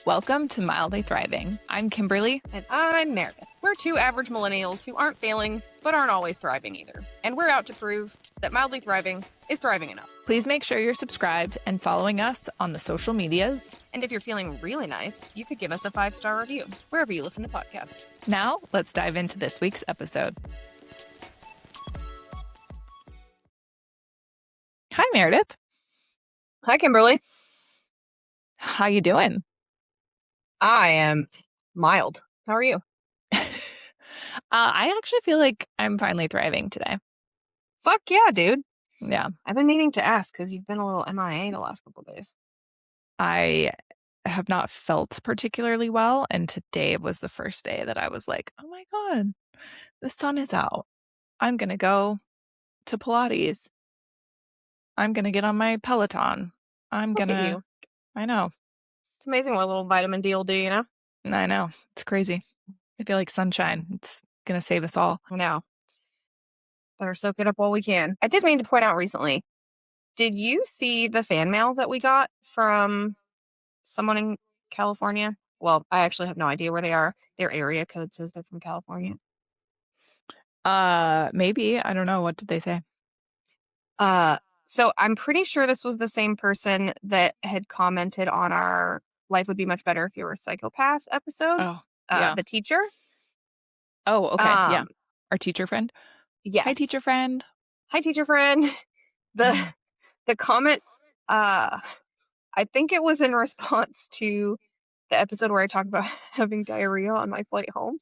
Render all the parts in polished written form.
Welcome to Mildly Thriving. I'm Kimberly. And I'm Meredith. We're two average millennials who aren't failing, but aren't always thriving either. And we're out to prove that mildly thriving is thriving enough. Please make sure you're subscribed and following us on the social medias. And if you're feeling really nice, you could give us a 5-star review wherever you listen to podcasts. Now, let's dive into this week's episode. Hi, Meredith. Hi, Kimberly. How you doing? I am mild. How are you? I actually feel like I'm finally thriving today. Fuck yeah, dude. Yeah. I've been meaning to ask because you've been a little MIA the last couple of days. I have not felt particularly well, and today was the first day that I was like, oh my God, the sun is out. I'm going to go to Pilates. I'm going to get on my Peloton. Look at you. I know. It's amazing what a little vitamin D will do, you know? I know. It's crazy. I feel like sunshine. It's going to save us all. I know. Better soak it up while we can. I did mean to point out recently, did you see the fan mail that we got from someone in California? Well, I actually have no idea where they are. Their area code says they're from California. Maybe. I don't know. What did they say? So I'm pretty sure this was the same person that had commented on our Life Would Be Much Better If You Were a Psychopath episode. Oh, yeah. The teacher. Oh, okay. Yeah. Our teacher friend. Yes. Hi, teacher friend. Hi, teacher friend. The comment, I think it was in response to the episode where I talked about having diarrhea on my flight home.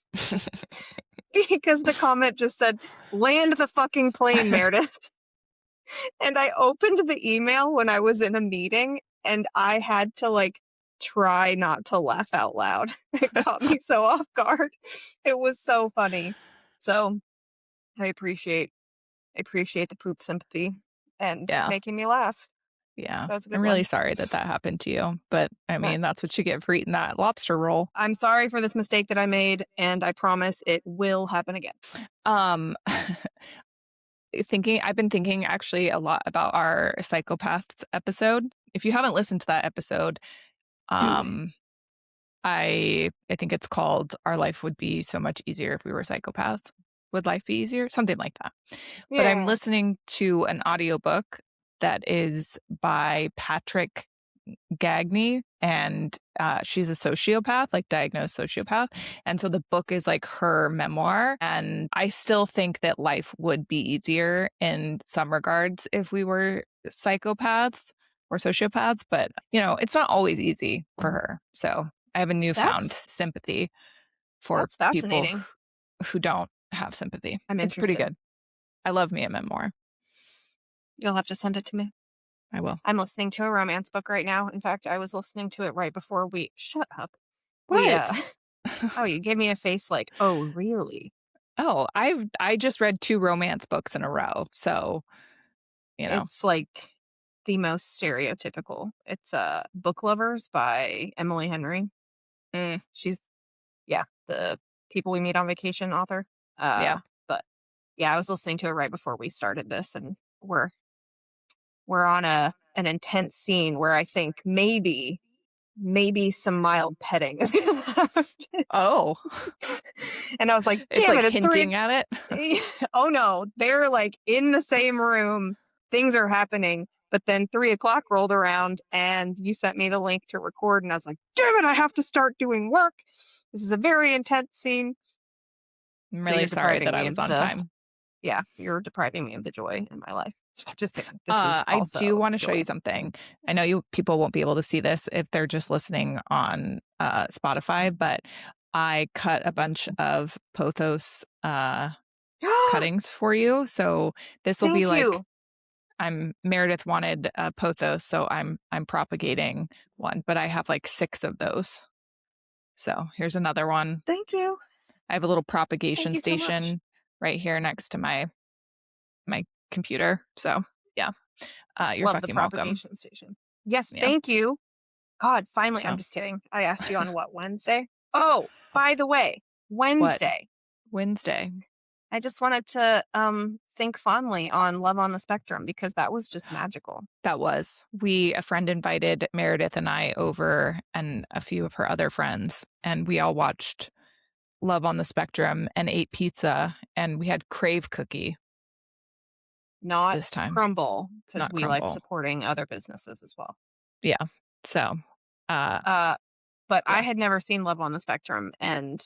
Because the comment just said, land the fucking plane, Meredith. And I opened the email when I was in a meeting and I had to try not to laugh out loud. It got me so off guard. It was so funny. So I appreciate the poop sympathy and making me laugh. Yeah. That was a good I'm really one. sorry that happened to you, but I mean, that's what you get for eating that lobster roll. I'm sorry for this mistake that I made, and I promise it will happen again. I've been thinking actually a lot about our psychopaths episode. If you haven't listened to that episode, I think it's called Our Life Would Be So Much Easier If We Were Psychopaths. Would life be easier? Something like that. Yeah. But I'm listening to an audiobook that is by Patrick Gagney, and she's a sociopath, diagnosed sociopath. And so the book is her memoir. And I still think that life would be easier in some regards if we were psychopaths or sociopaths. But, it's not always easy for her. So I have a newfound sympathy for people who don't have sympathy. It's pretty good. I love me a memoir. You'll have to send it to me. I will. I'm listening to a romance book right now. In fact, I was listening to it right before we... Shut up. What? Oh, you gave me a face oh, really? Oh, I just read 2 romance books in a row. So, It's the most stereotypical. It's Book Lovers by Emily Henry. She's, the People We Meet on Vacation author. But, I was listening to it right before we started this, and we're on an intense scene where I think maybe some mild petting is going to happen. Oh. And I was like, damn it's hinting at it. Oh no, they're in the same room. Things are happening. But then 3:00 rolled around and you sent me the link to record. And I was like, damn it, I have to start doing work. This is a very intense scene. I'm really sorry that I was on time. Yeah, you're depriving me of the joy in my life. Just kidding. I do want to show you something. I know people won't be able to see this if they're just listening on Spotify, but I cut a bunch of pothos cuttings for you. So this will be Meredith wanted pothos, so I'm propagating one, but I have 6 of those. So here's another one. Thank you. I have a little propagation station right here next to my computer. So you're Love fucking the propagation welcome. Station. Yes, thank you. God, finally. So. I'm just kidding. I asked you on Wednesday? Oh, by the way, Wednesday. Wednesday. I just wanted to think fondly on Love on the Spectrum because that was just magical. That was. A friend invited Meredith and I over and a few of her other friends, and we all watched Love on the Spectrum and ate pizza, and we had Crave cookie Not this time, Crumble because not we like crumble. supporting other businesses as well. Yeah. So, uh, Uh, but I yeah, had never seen Love on the Spectrum, and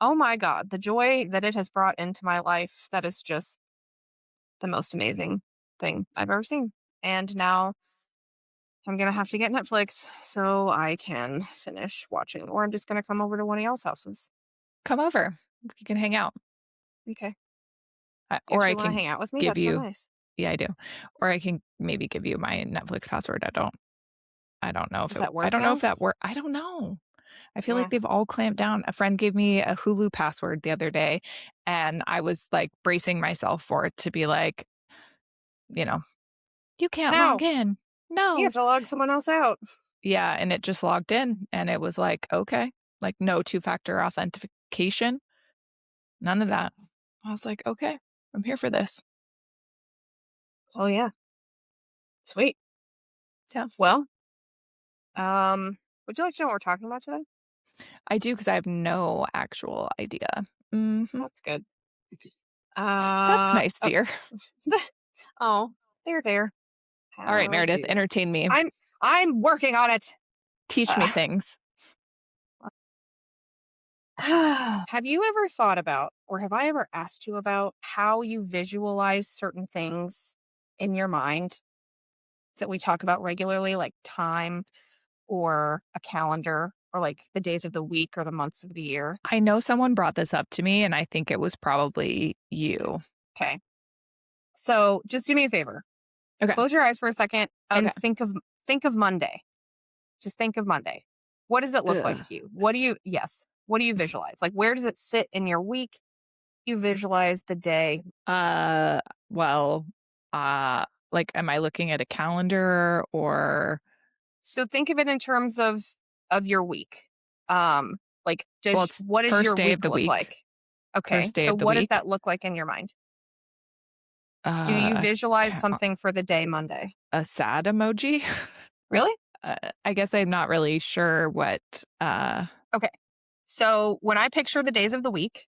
oh my god, the joy that it has brought into my life, that is just the most amazing thing I've ever seen. And now I'm gonna have to get Netflix so I can finish watching, or I'm just gonna come over to one of y'all's houses. come over. You can hang out. Okay. You Or I actually wanna can hang out with me? give That's so you nice. yeah, I do. Or I can maybe give you my Netflix password. I don't know if Does it that I work don't know if now? that work I don't know. I feel like Yeah. they've all clamped down. A friend gave me a Hulu password the other day, and I was, like, bracing myself for it to be like, you know, "You can't log Now, in. you No." have to log someone else out. Yeah, and it just logged in, and it was like, "Okay." Like, no two-factor authentication, none of that. I was like, "Okay, I'm here for this." Oh, yeah. Sweet. Yeah. Well, would you like to know what we're talking about today? I do because I have no actual idea. Mhm. That's good. That's Uh, nice, oh, dear. oh, there. Alright, How Meredith, do entertain me. I'm I'm working on it. Teach me Uh, things. have you ever thought about, or have I ever asked you about how you visualize certain things in your mind that we talk about regularly, like time or a calendar or like the days of the week or the months of the year? I know someone brought this up to me, and I think it was probably you. Okay. So just do me a favor. Okay. Close your eyes for a second Okay. and think of Monday. Just think of Monday. What does it look like Ugh. to you? What do you visualize? Like where does it sit in your week? You visualize the day. Uh, well, uh, like, am I looking at a calendar or So think of it in terms of your week. Um like well, does it's what does first your day of week the look week. like? Okay. First day So of the what does week. that look like in your mind? Do you Uh, visualize ca something for the day Monday? a sad emoji? Really? Uh, I guess I'm not really sure what, Okay. So when I picture the days of the week,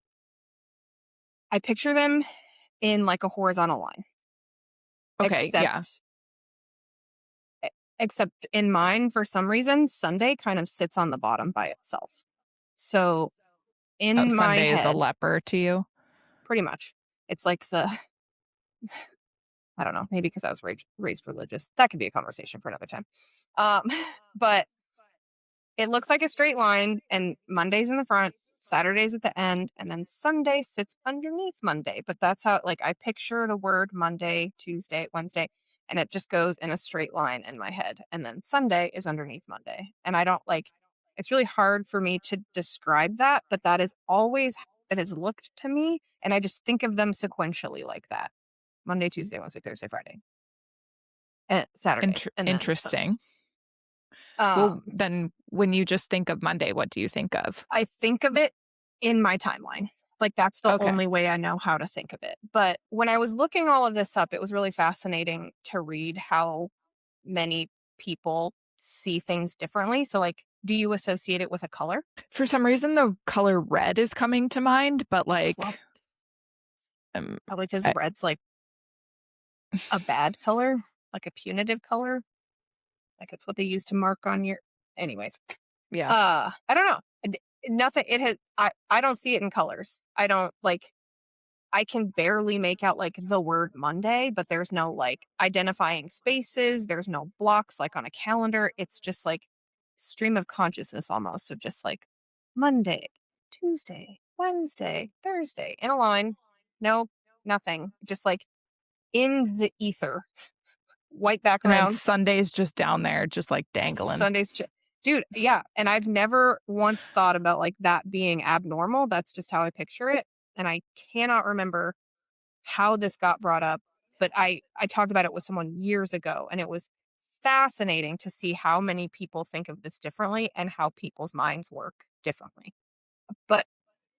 I picture them in like a horizontal line. okay, yeah. Except e except in mine, for some reason, Sunday kind of sits on the bottom by itself. So, Oh, in my Sunday is a head leper to you? pretty much, it's like the I don't know, maybe because I was raised religious. That could be a conversation for another time. Um, but it looks like a straight line, and Monday's in the front, Saturday's at the end, and then Sunday sits underneath Monday. But that's how, like, I picture the word Monday, Tuesday, Wednesday, and it just goes in a straight line in my head. And then Sunday is underneath Monday. And I don't like, it's really hard for me to describe that, but that is always, it has looked to me. And I just think of them sequentially like that: Monday, Tuesday, Wednesday, Thursday, Friday, and Saturday, and then Sunday. Interesting. Well, Um, then when you just think of Monday, what do you think of? I think of it in my timeline. Like, that's the Okay. only way I know how to think of it. But when I was looking all of this up, it was really fascinating to read how many people see things differently. So, like, do you associate it with a color? For some reason, the color red is coming to mind, but, Well, like, um, probably because I red's like a bad color, like a punitive color. Like, it's what they use to mark on your. Anyways, yeah. I don't know. Nothing. It has. I don't see it in colors. I don't like. I can barely make out like the word Monday, but there's no like identifying spaces. There's no blocks like on a calendar. It's just like stream of consciousness almost of just like Monday, Tuesday, Wednesday, Thursday in a line. No, nothing. Just like in the ether, white And then background. Sunday's just down there, just, like, dangling. Dude, yeah. And I've never once thought about like that being abnormal. That's just how I picture it. And I cannot remember how this got brought up, but I talked about it with someone years ago, and it was fascinating to see how many people think of this differently and how people's minds work differently. But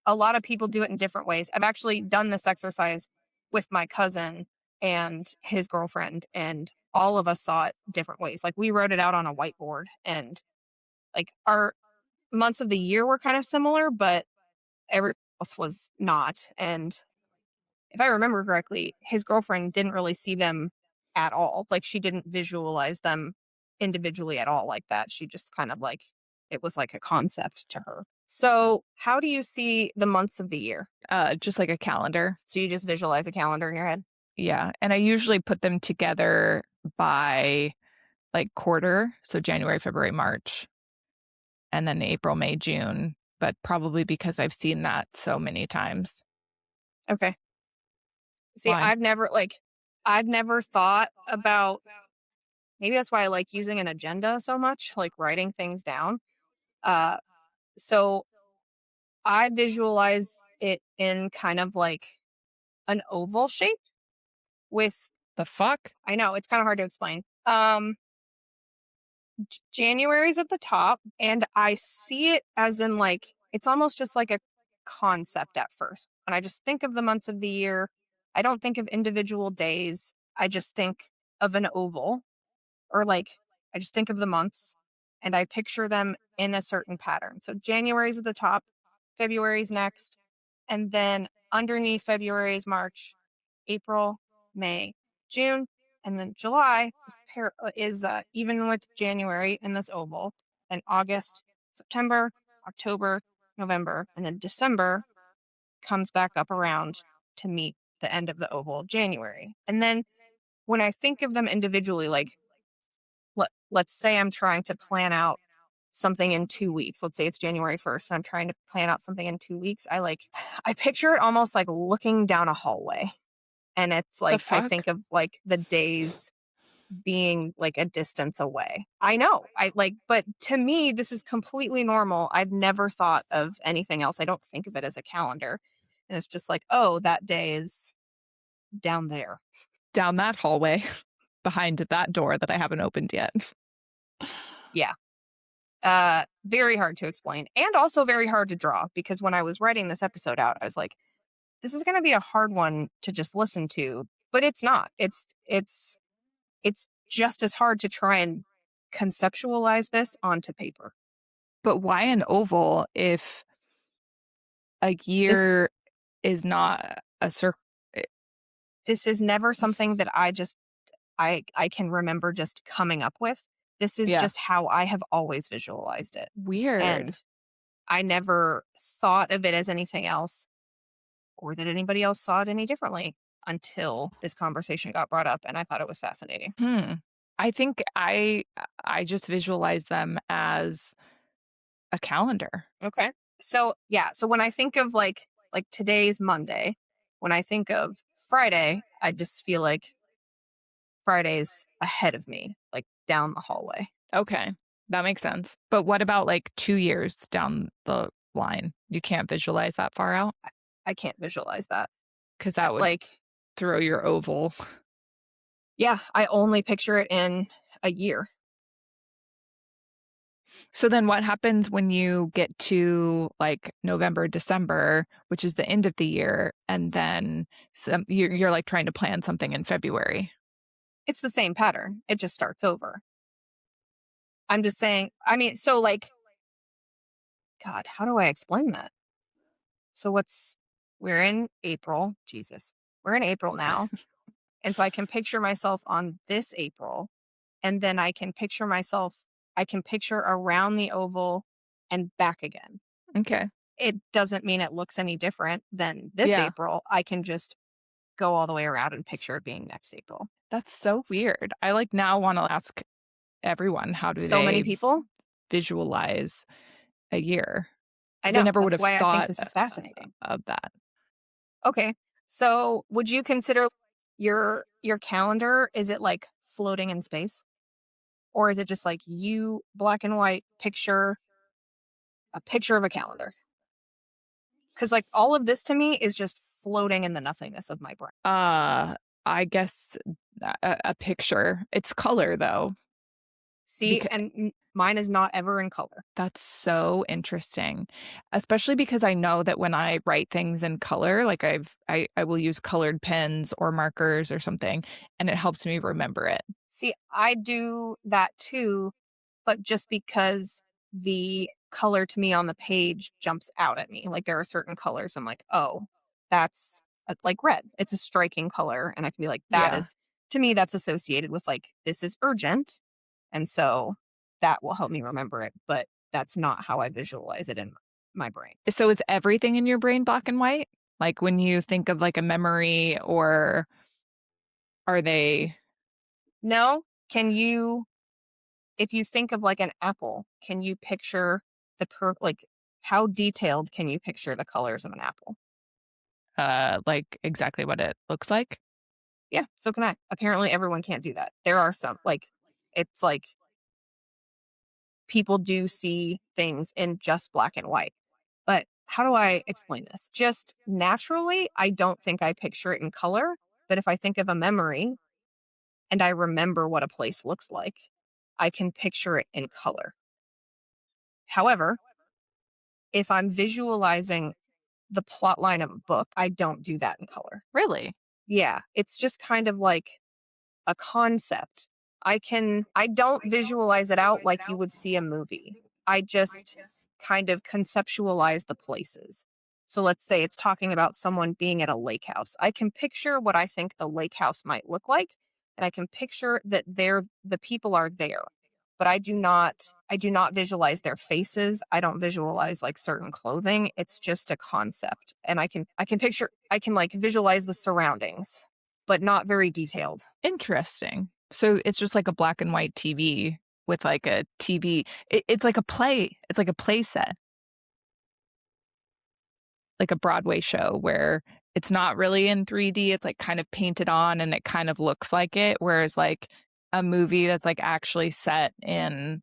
a lot of people do it in different ways. I've actually done this exercise with my cousin and his girlfriend, and all of us saw it different ways. Like, we wrote it out on a whiteboard, and like our months of the year were kind of similar, but everyone else was not. And if I remember correctly, his girlfriend didn't really see them at all. Like, she didn't visualize them individually at all like that. She just kind of like, it was like a concept to her. So, how do you see the months of the year? Just like a calendar. So, you just visualize a calendar in your head? Yeah, and I usually put them together by, like, quarter, so January, February, March, and then April, May, June, but probably because I've seen that so many times. Okay. See, Why? I've never thought about, maybe that's why I like using an agenda so much, like writing things down. Uh, so I visualize it in kind of like an oval shape with, The fuck? I know it's kind of hard to explain. January's at the top, and I see it as in like, it's almost just like a concept at first. When I just think of the months of the year, I don't think of individual days. I just think of an oval, or like, I just think of the months and I picture them in a certain pattern. So January's at the top, February's next, and then underneath February is March, April, May, June, and then July is even with January in this oval. Then August, September, October, November, and then December comes back up around to meet the end of the oval of January. And then when I think of them individually, like, let's say I'm trying to plan out something in 2 weeks. Let's say it's January 1st, and I'm trying to plan out something in 2 weeks. I picture it almost like looking down a hallway. And it's The like, I think fuck? of like the days being like a distance away. I know. But to me, this is completely normal. I've never thought of anything else. I don't think of it as a calendar. And it's just like, oh, that day is down there. Down that hallway, behind that door that I haven't opened yet. Yeah. Very hard to explain, and also very hard to draw, because when I was writing this episode out, I was like, this is going to be a hard one to just listen to, but it's not. It's just as hard to try and conceptualize this onto paper. But why an oval if a This year is not a circle? this is never something that I can remember just coming up with. This is Yeah. just how I have always visualized it. Weird. And I never thought of it as anything else, or that anybody else saw it any differently, until this conversation got brought up, and I thought it was fascinating. Hmm. I think I just visualize them as a calendar. Okay. So, yeah, so when I think of like today's Monday, when I think of Friday, I just feel like Friday's ahead of me, like down the hallway. Okay. That makes sense. But what about like 2 years down the line? You can't visualize that far out I can't visualize that. because that would Like, throw your oval. yeah, I only picture it in a year. So then what happens when you get to like November, December, which is the end of the year, and then you're like trying to plan something in February? It's the same pattern. It just starts over. I'm just saying, I mean, so like, God, how do I explain that? So we're in April, Jesus. We're in April now. And so I can picture myself on this April, and then I can picture around the oval and back again. Okay. It doesn't mean it looks any different than this Yeah. April. I can just go all the way around and picture it being next April. That's so weird. I like now want to ask everyone how do So many they people. visualize a year? I Because I know. never would That's have why I think thought this is fascinating. of that. Okay. So would you consider your calendar, is it like floating in space? Or is it just like you black and white picture a picture of a calendar? Because like all of this to me is just floating in the nothingness of my brain. Uh, I guess a picture. It's color though. See, and mine is not ever in color. That's so interesting, especially because I know that when I write things in color, like I will use colored pens or markers or something, and it helps me remember it. See, I do that too, but just because the color to me on the page jumps out at me. Like there are certain colors I'm like, "Oh, that's like red. It's a striking color." And I can be like, "That Yeah. is to me that's associated with like this is urgent." And so that will help me remember it, but that's not how I visualize it in my brain. So is everything in your brain black and white? Like when you think of like a memory or are they No, can you if you think of like an apple, can you picture like how detailed can you picture the colors of an apple? like exactly what it looks like? Yeah, so can I. Apparently everyone can't do that. There are some like it's like people do see things in just black and white. But how do I explain this? Just naturally, I don't think I picture it in color, but if I think of a memory and I remember what a place looks like, I can picture it in color. However, if I'm visualizing the plot line of a book, I don't do that in color. Really? Yeah, it's just kind of like a concept. I don't visualize it out like you would see a movie. I just kind of conceptualize the places. So let's say it's talking about someone being at a lake house. I can picture what I think the lake house might look like, and I can picture that the people are there. But I do not visualize their faces. I don't visualize like certain clothing. It's just a concept. And I can like visualize the surroundings, but not very detailed. Interesting. So it's just like a black and white TV with like a TV. It's like a play. It's like a play set, like a Broadway show where it's not really in 3D. It's like kind of painted on and it kind of looks like it. Whereas like a movie that's like actually set in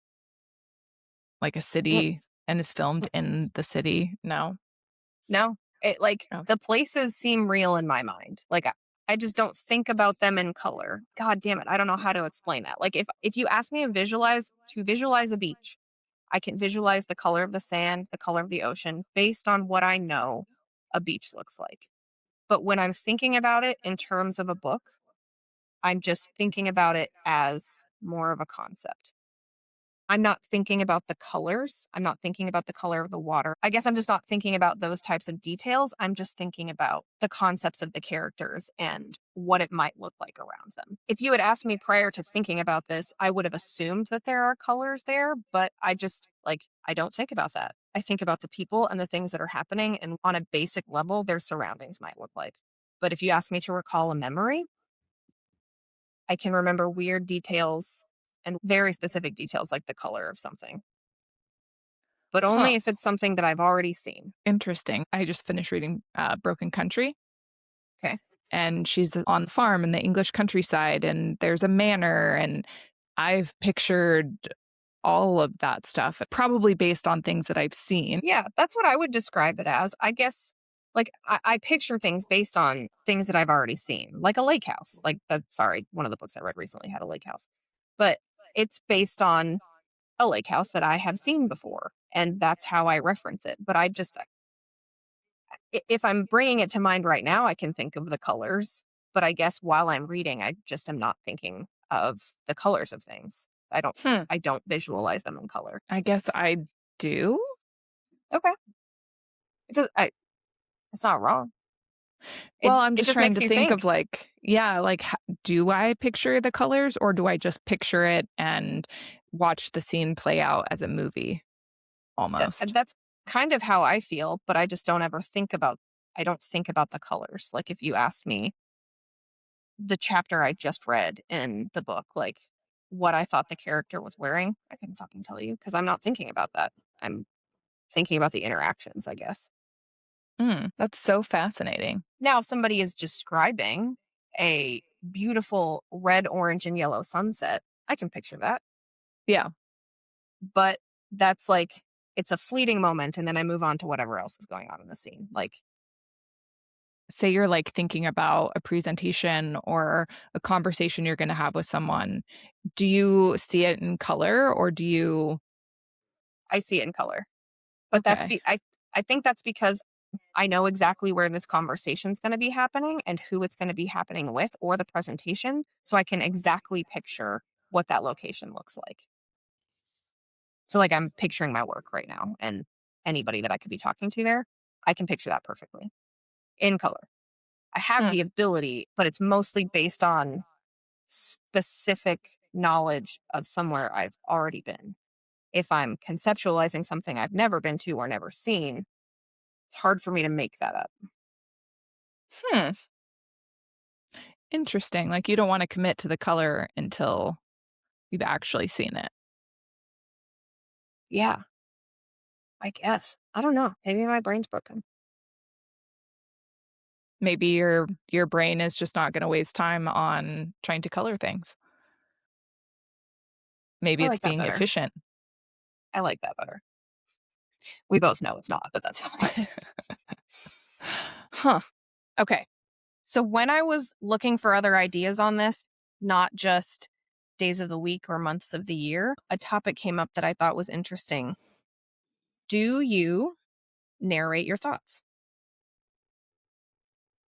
like a Mm, city and is filmed mm, in the city. No. no, it like Oh. the places seem real in my mind. Like I just don't think about them in color. God damn it, I don't know how to explain that. Like if you ask me to visualize a beach, I can visualize the color of the sand, the color of the ocean based on what I know a beach looks like. But when I'm thinking about it in terms of a book, I'm just thinking about it as more of a concept. I'm not thinking about the colors. I'm not thinking about the color of the water. I guess I'm just not thinking about those types of details. I'm just thinking about the concepts of the characters and what it might look like around them. If you had asked me prior to thinking about this, I would have assumed that there are colors there, but I don't think about that. I think about the people and the things that are happening and on a basic level, their surroundings might look like. But if you ask me to recall a memory, I can remember weird details and very specific details like the color of something. But Huh. only if it's something that I've already seen. Interesting. I just finished reading Broken Country, Okay. and she's on the farm in the English countryside, and there's a manor, and I've pictured all of that stuff, probably based on things that I've seen. Yeah, that's what I would describe it as. I guess, like, I picture things based on things that I've already seen, like a lake house. Like, sorry, one of the books I read recently had a lake house, but it's based on a lake house that I have seen before. And that's how I reference it. But if I'm bringing it to mind right now, I can think of the colors. But I guess while I'm reading, I just am not thinking of the colors of things. I don't, Hmm. I don't visualize them in color. I guess I do. Okay. It's not wrong. It Well, I'm it just just trying makes to you think of think. like, yeah, like, do I picture the colors or do I just picture it and watch the scene play out as a movie almost? That's kind of how I feel, but I don't think about the colors. Like if you asked me the chapter I just read in the book, like what I thought the character was wearing, I couldn't fucking tell you because I'm not thinking about that. I'm thinking about the interactions, I guess. That's so fascinating. Now, if somebody is describing a beautiful red, orange, and yellow sunset, I can picture that. Yeah. But that's like it's a fleeting moment and then I move on to whatever else is going on in the scene. Like say you're like thinking about a presentation or a conversation you're going to have with someone, do you see it in color or do you? I see it in color. But Okay. I think that's because I know exactly where this conversation's gonna be happening and who it's gonna be happening with or the presentation, so I can exactly picture what that location looks like. So, like, I'm picturing my work right now and anybody that I could be talking to there, I can picture that perfectly in color. I have Hmm. the ability, but it's mostly based on specific knowledge of somewhere I've already been. If I'm conceptualizing something I've never been to or never seen, it's hard for me to make that up. Hmm. Interesting. Like you don't want to commit to the color until you've actually seen it. Yeah, I guess. I don't know. Maybe my brain's broken. Maybe your brain is just not going to waste time on trying to color things. Maybe I it's like that being better. efficient. I like that better. We both know it's not, but that's fine. Huh. Okay. So when I was looking for other ideas on this, not just days of the week or months of the year, a topic came up that I thought was interesting. Do you narrate your thoughts?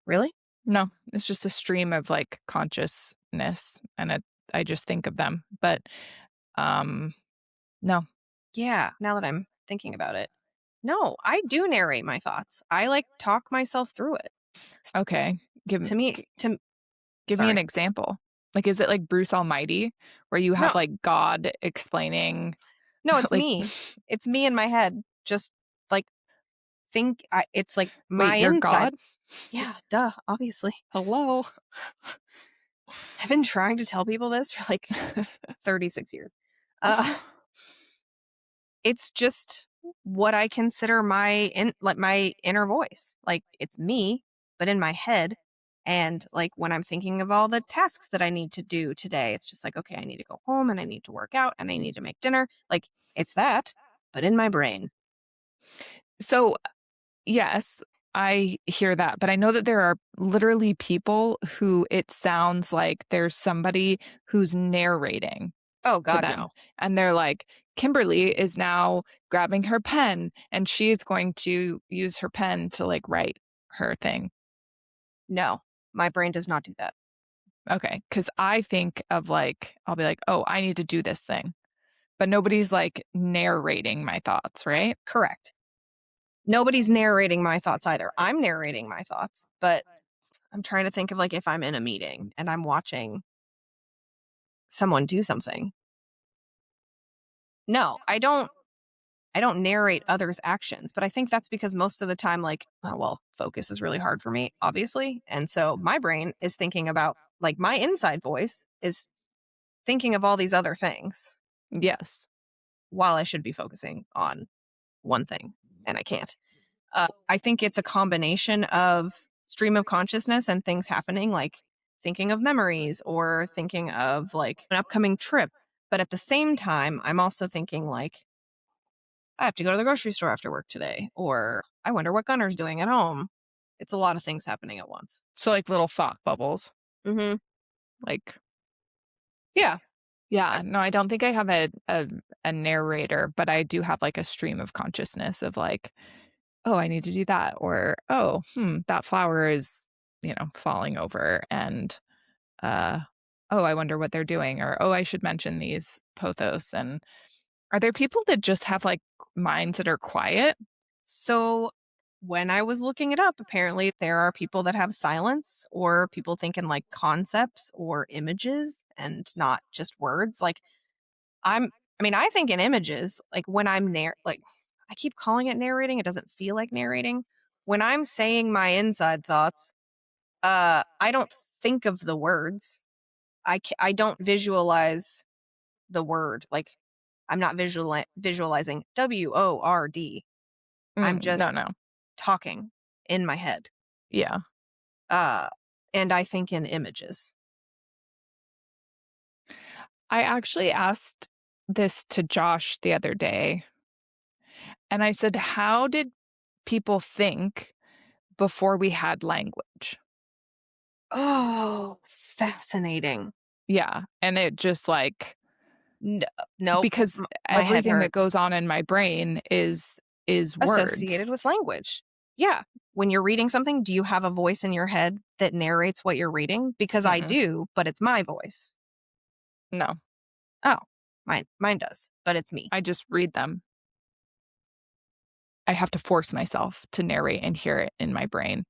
Really? No, it's just a stream of like consciousness and I just think of them. But um no. Yeah, now that I'm thinking about it. No, I do narrate my thoughts. I like talk myself through it. Okay. Give To me, to Give me an sorry. example. Like, is it like Bruce Almighty where you have No, like God explaining no, it's like me. It's me in my head. Just like it's like wait, my you're inside. God? Yeah, duh, obviously. Hello? I've been trying to tell people this for like 36 years. Uh it's just what I consider my inner voice. Like it's me, but in my head. And like when I'm thinking of all the tasks that I need to do today, it's just like, okay, I need to go home and I need to work out and I need to make dinner. Like it's that, but in my brain. So, yes, I hear that, but I know that there are literally people who it sounds like there's somebody who's narrating Oh to God, them. no. And they're like, Kimberly is now grabbing her pen and she's going to use her pen to like write her thing. No. My brain does not do that. Okay. Cause I think of like, I'll be like, oh, I need to do this thing. But nobody's like narrating my thoughts, right? Correct. Nobody's narrating my thoughts either. I'm narrating my thoughts, but I'm trying to think of like if I'm in a meeting and I'm watching someone do something. No, I don't narrate others' actions, but I think that's because most of the time like, oh, well, focus is really hard for me, obviously. And so my brain is thinking about like my inside voice is thinking of all these other things Yes. while I should be focusing on one thing and I can't. I think it's a combination of stream of consciousness and things happening, like thinking of memories or thinking of like an upcoming trip. But at the same time, I'm also thinking like, I have to go to the grocery store after work today, or I wonder what Gunner's doing at home. It's a lot of things happening at once. So like little thought bubbles. Mm-hmm. Like, Yeah. yeah, I, no, I don't think I have a narrator, but I do have like a stream of consciousness of like, oh, I need to do that. Or, oh, that flower is, falling over and uh oh, I wonder what they're doing. Or oh, I should mention these pothos. And are there people that just have like minds that are quiet? so when I was looking it up, apparently there are people that have silence or people think in like concepts or images and not just words. Like I'm I mean, I think in images, like when like I keep calling it narrating, it doesn't feel like narrating. When I'm saying my inside thoughts, I don't think of the words. I don't visualize the word. Like I'm not visualizing WORD. I'm No, just no. talking in my head. Yeah. Uh and I think in images. I actually asked this to Josh the other day, and I said, how did people think before we had language. Oh, fascinating. Yeah, and it just like Nope. because My head everything that hurts. goes on in my brain is words. Associated with language. Yeah. When you're reading something, do you have a voice in your head that narrates what you're reading? Because I Mm-mm. do, but it's my voice. No, Oh, mine does, but it's me. I just read them. I have to force myself to narrate and hear it in my brain.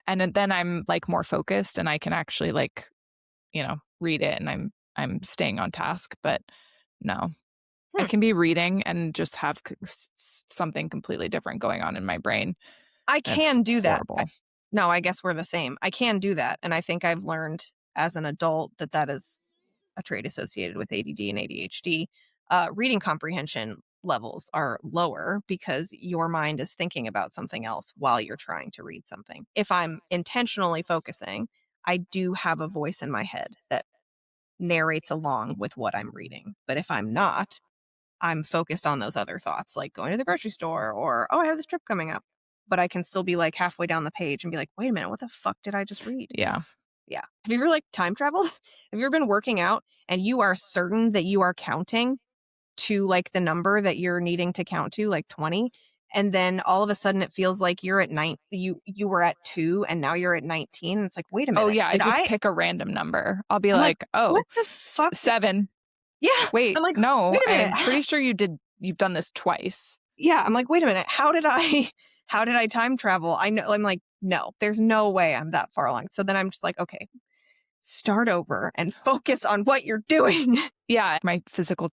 And then I'm like more focused and I can actually like, read it and I'm staying on task, but no. I Hmm. can be reading and just have something completely different going on in my brain. I That's can do that. horrible. No, I guess we're the same. I can do that, and I think I've learned as an adult that that is a trait associated with ADD and ADHD. Reading comprehension levels are lower because your mind is thinking about something else while you're trying to read something. If I'm intentionally focusing, I do have a voice in my head that narrates along with what I'm reading. But if I'm not, I'm focused on those other thoughts, like going to the grocery store or, oh, I have this trip coming up. But I can still be like halfway down the page and be like, wait a minute, what the fuck did I just read? Yeah. Yeah. Have you ever like time traveled? Have you ever been working out and you are certain that you are counting to like the number that you're needing to count to, like 20? And then all of a sudden it feels like you're at you were at 2 and now you're at 19. And it's like, wait a Oh, minute. yeah, I just pick a random number. I'll be I'm like, like, what "Oh, the fuck? 7. Yeah. Wait, I'm like, no, wait a minute. I'm pretty sure you've done this twice." Yeah, I'm like, wait a minute, how did I how did I time travel? I'm like, no, there's no way I'm that far along. So then I'm just like, okay, start over and focus on what you're doing. Yeah, my physical,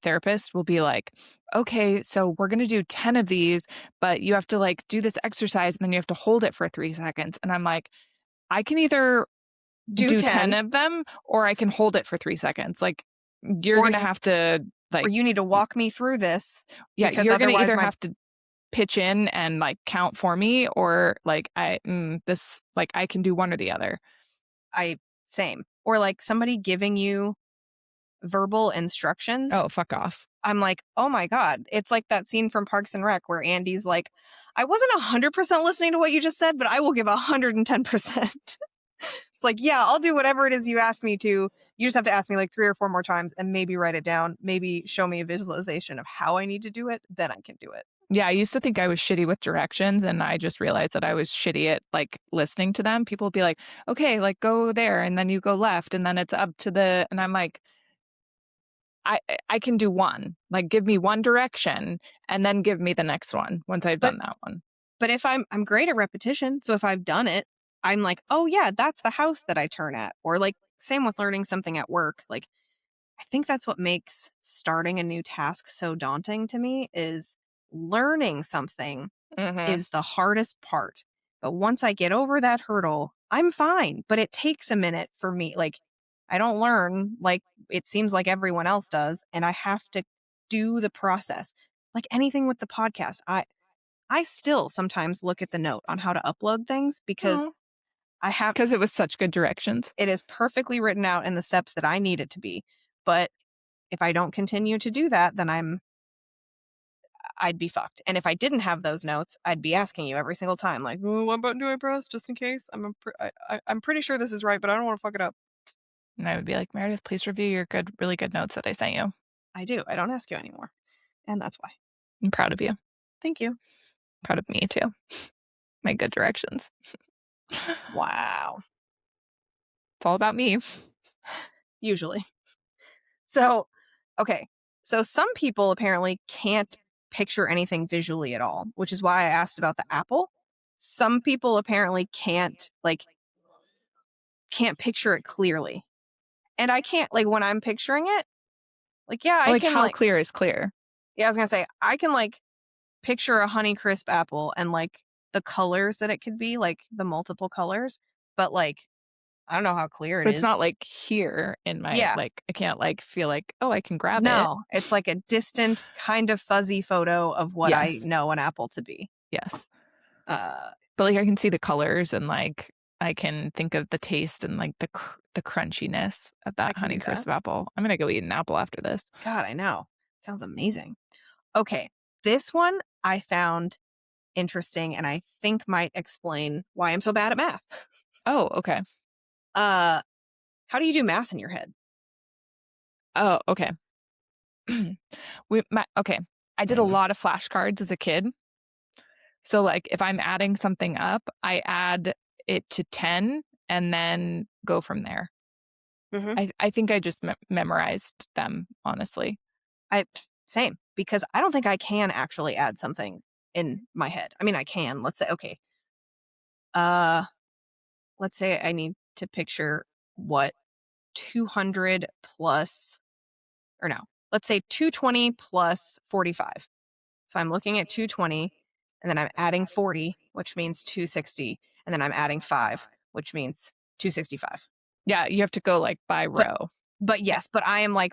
therapist will be like, "Okay, so we're gonna do 10 of these, but you have to, like, do this exercise, and then you have to hold it for 3 seconds." And I'm like, "I can either Do do 10 10 of them, or I can hold it for 3 seconds." Like, you're or gonna have to, or like you need to walk me through this yeah, because you're gonna otherwise either my have to pitch in and, like, count for me or, like, I can do one or the other. I same. Or like somebody giving you verbal instructions. Oh, fuck off. I'm like, "Oh my god." It's like that scene from Parks and Rec where Andy's like, "I wasn't 100% listening to what you just said, but I will give 110%." It's like, yeah, I'll do whatever it is you ask me to. You just have to ask me like 3 or 4 more times and maybe write it down. Maybe show me a visualization of how I need to do it. Then I can do it. Yeah, I used to think I was shitty with directions, and I just realized that I was shitty at, like, listening to them. People would be like, "Okay, like, go there, and then you go left, and then it's up to the" and I'm like, I can do one. Like, give me one direction, and then give me the next one once I've But done that one." but if I'm great at repetition, so if I've done it, I'm like, "Oh yeah, that's the house that I turn at." Or like same with learning something at work. Like I think that's what makes starting a new task so daunting to me is learning something Mhm. is the hardest part. But once I get over that hurdle, I'm fine. But it takes a minute for me. Like, I don't learn like it seems like everyone else does. And I have to do the process. Like anything with the podcast, I still sometimes look at the note on how to upload things because I have 'Cause it was such good directions. it is perfectly written out in the steps that I need it to be. But if I don't continue to do that, then I'd be fucked. And if I didn't have those notes, I'd be asking you every single time, like, "Oh, what button do I press just in case? I'm pretty sure this is right, but I don't want to fuck it up." And I would be like, "Meredith, please review your really good notes that I sent you. I do. I don't ask you anymore, and that's why. I'm proud of you. Thank you. Proud of me too. My good directions. Wow. It's all about me." Usually. So, okay. So some people apparently can't picture anything visually at all, which is why I asked about the apple. Some people apparently can't picture it clearly. And I can't like when I'm picturing it, like yeah, I Like, can how like clear is clear? yeah, I was going to say I can like picture a Honeycrisp apple and like the colors that it could be, like the multiple colors, but like I don't know how clear it But it's is. not, like, here in my Yeah. like, I can't, like, feel like, "Oh, I can grab it." No, it's like a distant kind of fuzzy photo of what I Yes. know an apple to be. Yes. Uh But, like, I can see the colors and, like, I can think of the taste and, like, the crunchiness of I that can do that. Honeycrisp apple. I'm gonna go eat an apple after this. God, I know. Sounds amazing. Okay. This one I found interesting and I think might explain why I'm so bad at math. Oh, okay. How do you do math in your head? Oh, okay. Okay. I did a lot of flashcards as a kid. So, like, if I'm adding something up, I add it to 10 and then go from there. Mm-hmm. I think I just memorized them, honestly. I Same, because I don't think I can actually add something in my head. I mean, I can. Let's say, okay, uh, let's say I need to picture what 200 plus, or no, let's say 220 plus 45. So I'm looking at 220 and then I'm adding 40, which means 260. And then I'm adding 5, which means 265. Yeah, you have to go, like, by But row. yes, but I am like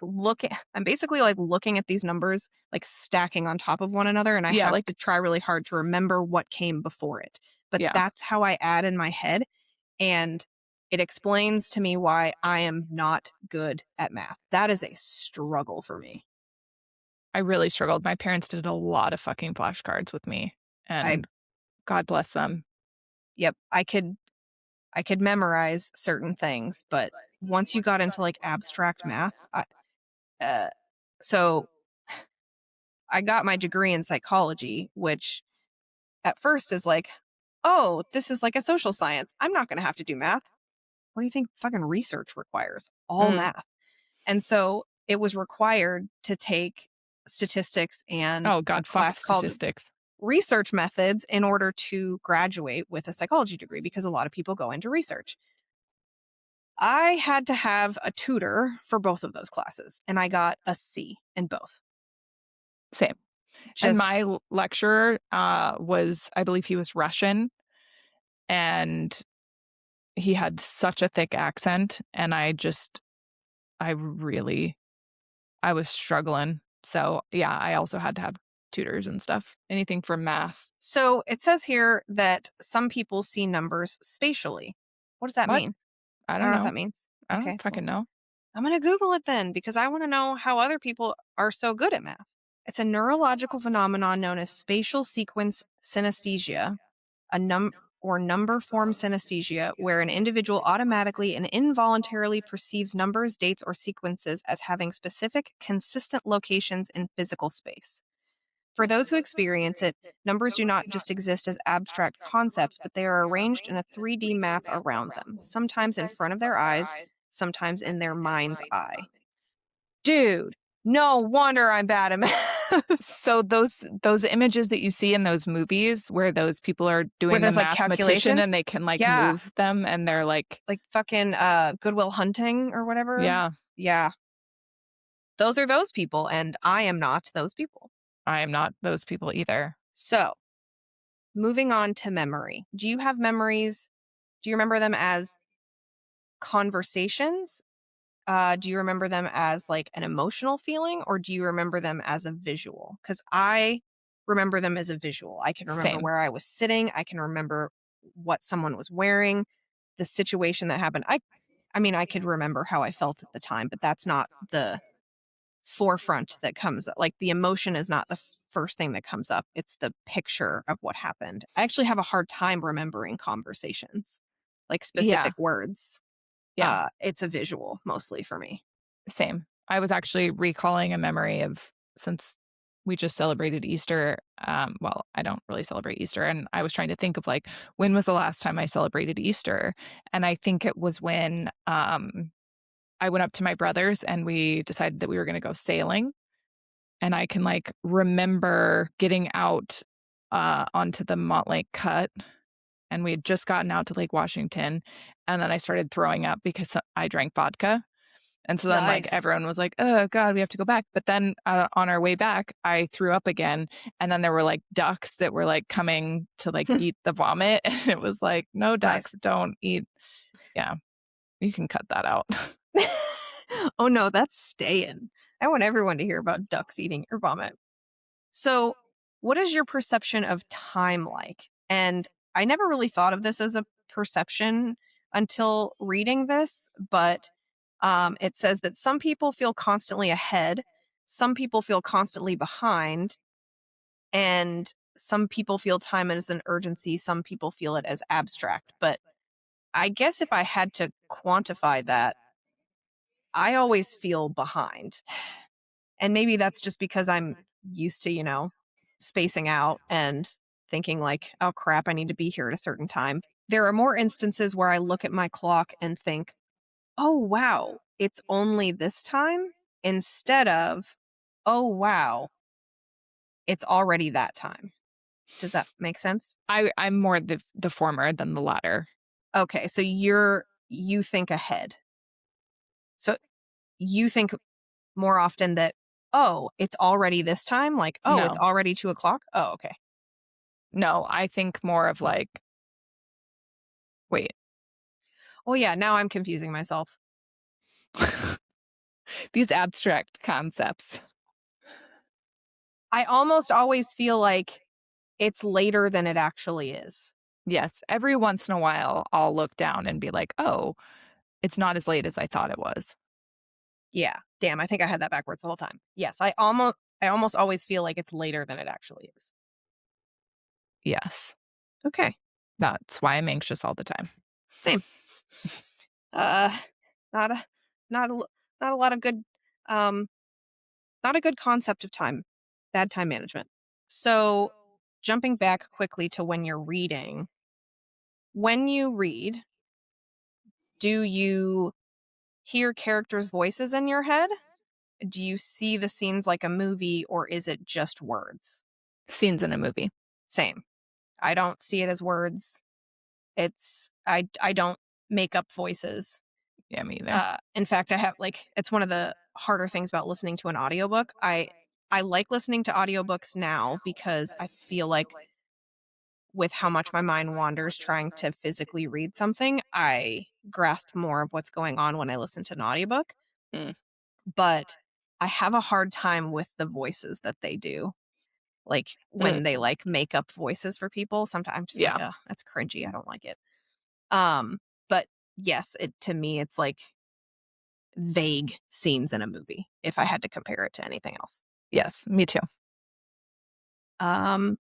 I'm basically like looking at these numbers like stacking on top of one another. And I Yeah, have like to try really hard to remember what came before it. But yeah, that's how I add in my head. And it explains to me why I am not good at math. That is a struggle for me. I really struggled. My parents did a lot of fucking flashcards with me, I and God bless them. Yep, I could memorize certain things, but once you got into like abstract math, uh, so I got my degree in psychology, which at first is like, oh, this is like a social science. I'm not going to have to do math. What do you think fucking research requires? All Mm. math. And so it was required to take statistics and Oh a god, fuck class called statistics. research methods in order to graduate with a psychology degree because a lot of people go into research. I had to have a tutor for both of those classes, and I got a C in both. Same. And Just my lecturer, was I believe he was Russian, and he had such a thick accent, and I really I was struggling. So, yeah, I also had to have tutors and stuff. Anything for math. so it says here that some people see numbers spatially. What does that What? mean? I I don't don't know what know. that means. I don't Okay, well, fucking know. I'm going to Google it then because I want to know how other people are so good at math. It's a neurological phenomenon known as spatial sequence synesthesia, a number form synesthesia, where an individual automatically and involuntarily perceives numbers, dates, or sequences as having specific, consistent locations in physical space. For those who experience it, numbers do not just exist as abstract concepts, but they are arranged in a 3D map around them, sometimes in front of their eyes, sometimes in their mind's eye. Dude, no wonder I'm bad at math. So those images that you see in those movies where those people are Where doing the there's like mathematician calculations. and they can, like, Yeah. move them and they're like Like fucking Goodwill Hunting or whatever. yeah, Yeah. Those are those people, and I am not those people. I am not those people either. So, moving on to memory. Do you have memories? Do you remember them as conversations? Do you remember them as like an emotional feeling, or do you remember them as a visual? Because I remember them as a visual. I can remember Same. where I was sitting. I can remember what someone was wearing, the situation that happened. I mean, I could remember how I felt at the time, but that's not the forefront that comes up. Like the emotion is not the first thing that comes up. It's the picture of what happened. I actually have a hard time remembering conversations, like Yeah. specific words. Yeah. It's a visual mostly for me. Same. I was actually recalling a memory of since we just celebrated Easter. Well, I don't really celebrate Easter. And I was trying to think of like, when was the last time I celebrated Easter? And I think it was when I went up to my brother's and we decided that we were going to go sailing. And I can like remember getting out onto the Montlake Cut and we had just gotten out to Lake Washington. And then I started throwing up because I drank vodka. And so then, like, Nice. everyone was like, "Oh god, we have to go back." But then, on our way back, I threw up again, and then there were, like, ducks that were, like, coming to, like, eat the vomit, and it was like, "No, ducks, Nice. don't eat." Yeah, you can cut that out. Oh no, that's staying. I want everyone to hear about ducks eating your vomit. So, what is your perception of time like? And I never really thought of this as a perception until reading this, but it says that some people feel constantly ahead, some people feel constantly behind, and some people feel time as an urgency, some people feel it as abstract. But I guess if I had to quantify that, I always feel behind. And maybe that's just because I'm used to, spacing out and thinking like, oh crap, I need to be here at a certain time. There are more instances where I look at my clock and think, oh wow, it's only this time, instead of, oh wow, it's already that time. Does that make sense? I'm more the former than the latter. Okay, so you think ahead. So you think more often that, oh, it's already this time? Like, oh, it's No. already 2:00? Oh, okay. No, I think more of like, wait. Oh yeah, now I'm confusing myself. These abstract concepts. I almost always feel like it's later than it actually is. Yes, every once in a while, I'll look down and be like, oh, it's not as late as I thought it was. Yeah. Damn, I think I had that backwards the whole time. Yes, I almost always feel like it's later than it actually is. Yes, Okay. that's why I'm anxious all the time. Same. Uh not a not a not a lot of good um not a good concept of time. Bad time management. So, jumping back quickly to when you're reading, when you read, do you hear characters' voices in your head? Do you see the scenes like a movie, or is it just words? Scenes in a movie. Same. I don't see it as words. I don't make up voices. Yeah, me either. In fact, I have it's one of the harder things about listening to an audiobook. I like listening to audiobooks now because I feel like with how much my mind wanders trying to physically read something, I grasp more of what's going on when I listen to an audiobook. Mm. But I have a hard time with the voices that they do. Like when they make up voices for people, sometimes I'm just like, Yeah. oh, that's cringy. I don't like it. But yes, to me it's like vague scenes in a movie if I had to compare it to anything else. Yes, me too. Um,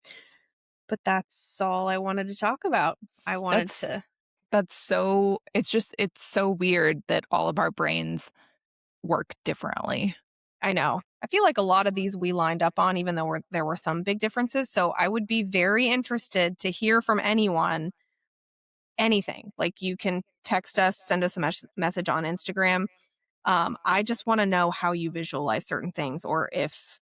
but that's all I wanted to talk about. I wanted That's to that's so it's so weird that all of our brains work differently. I know. I feel like a lot of these we lined up on, even though there were some big differences. So I would be very interested to hear from anyone, anything. Like you can text us, send us a message on Instagram. I just want to know how you visualize certain things, or if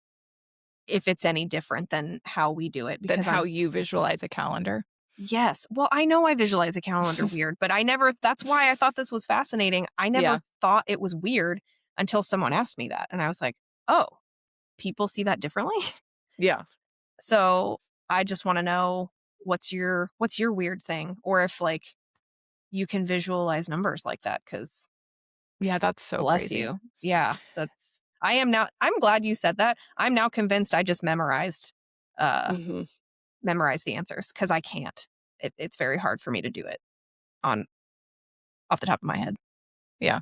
it's any different than how we do it. Than Because how you visualize a calendar. yes, well, I know I visualize a calendar weird, but I never. That's why I thought this was fascinating. I never Yeah. thought it was weird until someone asked me that, and I was like, oh, people see that differently. Yeah. So I just want to know what's your weird thing, or if you can visualize numbers like that. Because Yeah, that's so bless crazy. you, yeah, that's. I am now. I'm glad you said that. I'm now convinced I just uh, Mhm. memorized the answers because I can't. It's very hard for me to do it on off the top of my head. Yeah,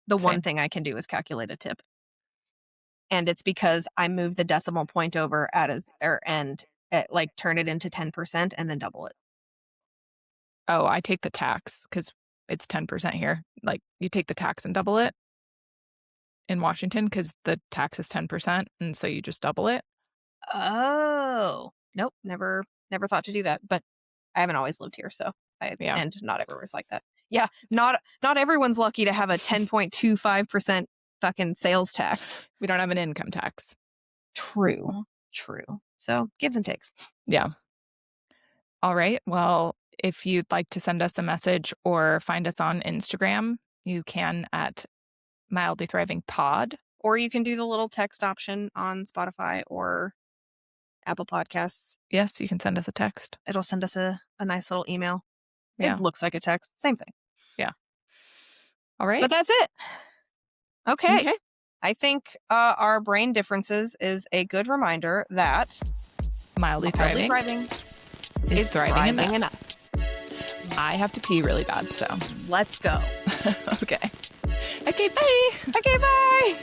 The one same. thing I can do is calculate a tip, and it's because I move the decimal point over turn it into 10% and then double it. Oh, I take the tax because it's 10% here. Like, you take the tax and double it in Washington because the tax is 10%, and so you just double it. Oh, nope, never thought to do that, but I haven't always lived here, so Yeah. and not everywhere's like that. Yeah, not everyone's lucky to have a 10.25% fucking sales tax. We don't have an income tax. True. So, gives and takes. Yeah. All right. Well, if you'd like to send us a message or find us on Instagram, you can at Mildly Thriving Pod. Or you can do the little text option on Spotify or Apple Podcasts. Yes, you can send us a text. It'll send us a nice little email. Yeah. It looks like a text. Same thing. Yeah. All right. But that's it. Okay. Okay. I think our brain differences is a good reminder that Mildly Thriving is thriving enough. I have to pee really bad, so Let's go. okay. Okay, bye. Okay, bye.